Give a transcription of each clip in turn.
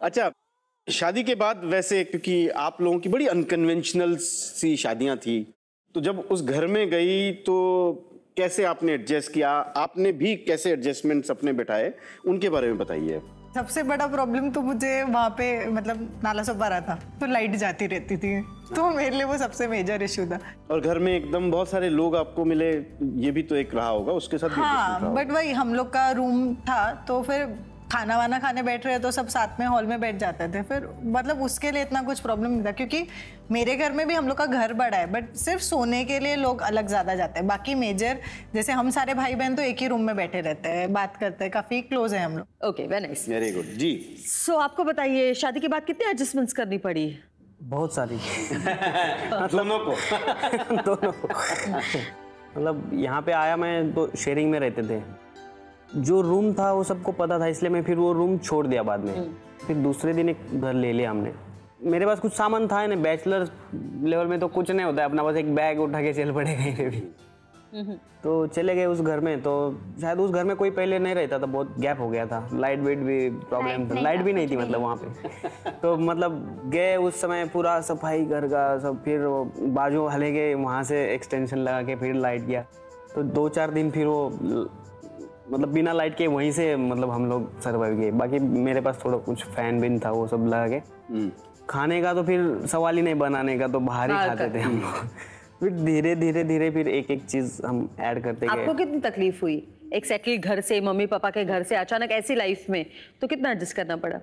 अच्छा, शादी के बाद वैसे क्योंकि आप लोगों की बड़ी अनकन्वेंशनल सी शादियां थी, तो जब उस घर में गई तो कैसे आपने एडजस्ट किया? आपने भी कैसे एडजस्टमेंट्स अपने बैठाए, उनके बारे में बताइए। सबसे बड़ा प्रॉब्लम तो मुझे वहाँ पे मतलब नाला सोपारा था, तो लाइट जाती रहती थी, तो मेरे लिए वो सबसे मेजर इशू था। और घर में एकदम बहुत सारे लोग आपको मिले, ये भी तो एक रहा होगा, उसके साथ भी हाँ, बट वही हम लोग का रूम था, तो फिर खाना वाना खाने बैठ रहे तो सब साथ में हॉल में बैठ जाते थे, फिर मतलब उसके लिए इतना कुछ प्रॉब्लम नहीं था, क्योंकि मेरे घर में भी हम लोग का घर बड़ा है, बट सिर्फ सोने के लिए लोग अलग ज्यादा जाते हैं। बाकी मेजर जैसे हम सारे भाई बहन तो एक ही रूम में बैठे रहते हैं, बात करते हैं, काफी क्लोज है हम लोग। Okay, very nice, very good ji. So आपको बताइए, शादी के बाद कितने एडजस्टमेंट्स करनी पड़ी? बहुत सारी। दोनों को दोनों को मतलब यहाँ पे आया मैं तो शेयरिंग में रहते थे, जो रूम था वो सबको पता था, इसलिए मैं फिर वो रूम छोड़ दिया बाद में। फिर दूसरे दिन एक घर ले लिया हमने। मेरे पास कुछ सामान था ना, बैचलर लेवल में तो कुछ नहीं होता है, अपना बस एक बैग उठा के चल पड़े कहीं पे भी। तो चले गए उस घर में, तो शायद उस घर में कोई पहले नहीं रहता था, बहुत गैप हो गया था, लाइट वेट भी प्रॉब्लम था, लाइट भी नहीं थी मतलब वहाँ पे। तो मतलब गए उस समय, पूरा सफाई घर का सब, फिर बाजू हले गए, वहाँ से एक्सटेंशन लगा के फिर लाइट किया। तो 2-4 दिन फिर वो मतलब बिना लाइट के वहीं से मतलब हम लोग सर्वाइव किए। बाकी मेरे पास थोड़ा कुछ फैन बिन था, वो सब लगा के। खाने का तो फिर सवाल ही नहीं, बनाने का तो बाहर ही खाते थे हम लोग। फिर धीरे धीरे फिर एक एक चीज हम ऐड करते गए। आपको कितनी तकलीफ हुई एक सेटल घर से, मम्मी पापा के घर से अचानक ऐसी लाइफ में, तो कितना एडजस्ट करना पड़ा?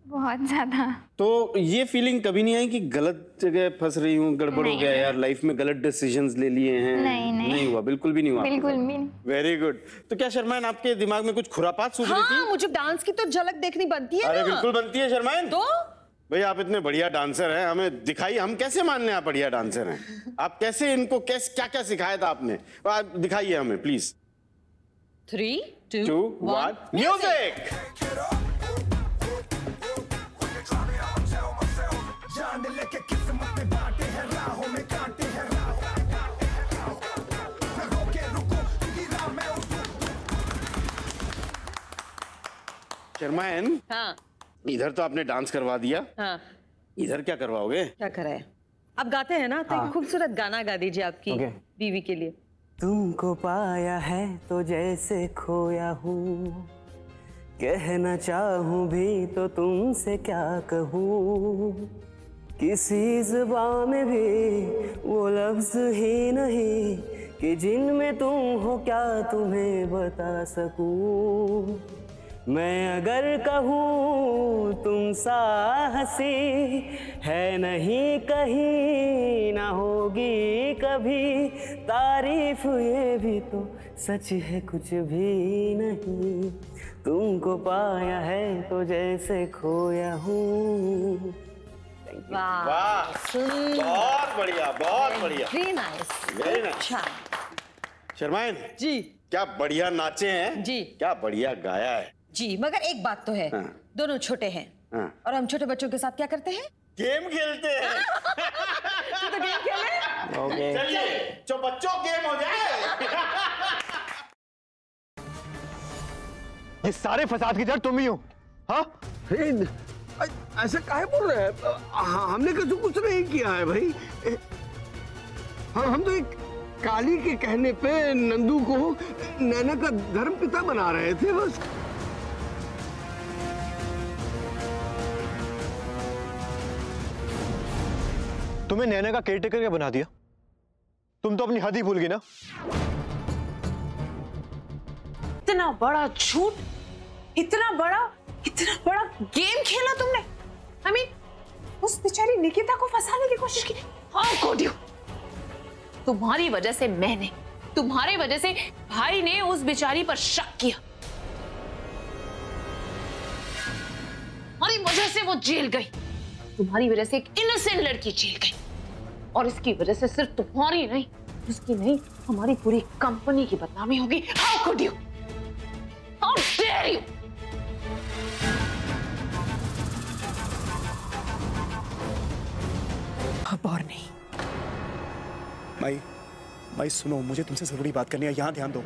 बहुत ज्यादा। तो ये फीलिंग कभी नहीं आई कि गलत जगह फंस रही हूँ, गड़बड़ हो गया यार, लाइफ में गलत डिसीजंस ले लिए हैं? नहीं हुआ, बिल्कुल भी नहीं हुआ? बिल्कुल भी नहीं। Very good. तो क्या शर्माइन, आपके दिमाग में कुछ खुरापात सूझ रही थी? मुझे डांस की तो झलक देखनी बनती है। अरे बिल्कुल बनती है शर्माइन। तो भाई आप इतने बढ़िया डांसर हैं, हमें दिखाइए, हम कैसे मान लें आप बढ़िया डांसर हैं? आप कैसे इनको क्या क्या सिखाया था आपने? आप दिखाइए हमें प्लीज। 3, 2, 1 म्यूजिक। शर्माइन, हाँ, इधर तो आपने डांस करवा दिया, हाँ, इधर क्या करवाओगे? क्या कराए? आप गाते हैं ना, तो एक खूबसूरत गाना गा दीजिए आपकी बीवी के लिए। तुमको पाया है तो जैसे खोया हूँ, कहना चाहूँ भी तो तुमसे क्या कहूँ, किसी ज़ुबान में भी वो लफ्ज़ ही नहीं कि जिनमें तुम हो क्या तुम्हें बता सकूँ। मैं अगर कहूँ तुम सा हंसी है नहीं कहीं ना होगी कभी, तारीफ ये भी तो सच है कुछ भी नहीं, तुमको पाया है तो जैसे खोया हूँ। वाह, वाह, बहुत बढ़िया, बहुत बढ़िया, वेरी नाइस, वेरी नाइस। शर्माइन जी, क्या बढ़िया नाचे हैं जी, क्या बढ़िया गाया है जी। मगर एक बात तो है, हाँ। दोनों छोटे हैं, हाँ। और हम छोटे बच्चों के साथ क्या करते हैं? गेम खेलते हैं। तो गेम खेले? ओके, चलिए जो बच्चों गेम हो जाए। ये सारे फसाद की जड़ तुम ही हो, हाँ? ऐसे काहे बोल रहे हैं? हमने कुछ नहीं किया है भाई। हम तो एक काली के कहने पे नंदू को नैना का धर्म पिता बना रहे थे बस। तुम्हें नैना का केयरटेकर क्या बना दिया? तुम तो अपनी हद ही भूल गई ना। इतना बड़ा झूठ, इतना बड़ा गेम खेला तुमने। I mean, उस बेचारी निकिता को फंसाने की कोशिश की। How could you? तुम्हारी वजह से मैंने, तुम्हारी वजह से भाई ने उस बेचारी पर शक किया, तुम्हारी वजह से वो जेल गई, तुम्हारी वजह से एक इनोसेंट लड़की जेल गई, और इसकी वजह से सिर्फ तुम्हारी नहीं, उसकी नहीं, हमारी पूरी कंपनी की बदनामी होगी। How could you? How dare you? अब और नहीं। माई सुनो, मुझे तुमसे जरूरी बात करनी है, यहाँ ध्यान दो।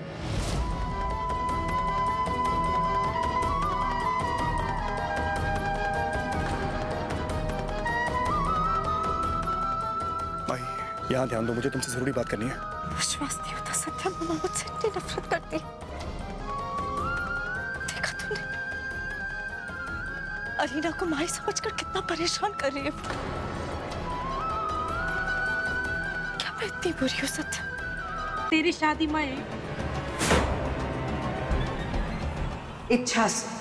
यहाँ ध्यान दो, मुझे तुमसे जरूरी बात करनी है। विश्वास नहीं होता सत्या, मम्मा मुझसे इतनी नफरत करती है। देखा तुमने अरीना को माई समझकर कितना परेशान कर रही है। क्या मैं इतनी बुरी हूँ सत्या? तेरी शादी में इच्छा से